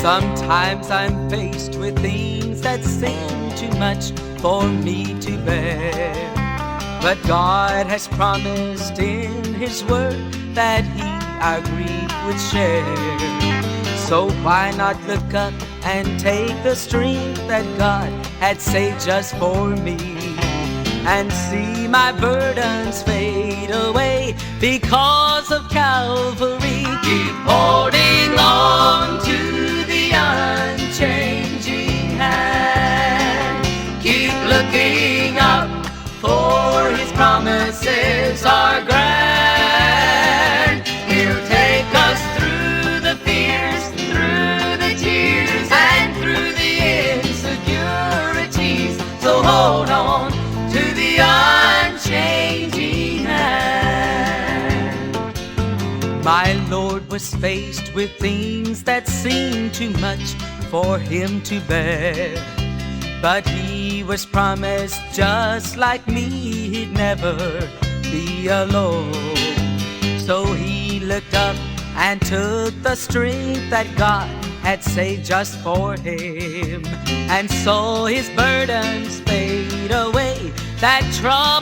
Sometimes I'm faced with things that seem too much for me to bear, but God has promised in His word that He our grief would share. So why not look up and take the strength that God had saved just for me, and see my burdens fade away because of Calvary. Keep holding on to the unchanging hand. Keep looking up, for His promises are grand. He'll take us through the fears, through the tears, and through the insecurities. So hold on to the unchanging hand. My Lord was faced with things that seemed too much for Him to bear, but He was promised, just like me, He'd never be alone. So He looked up and took the strength that God had saved just for Him, and saw His burdens fade away, that trouble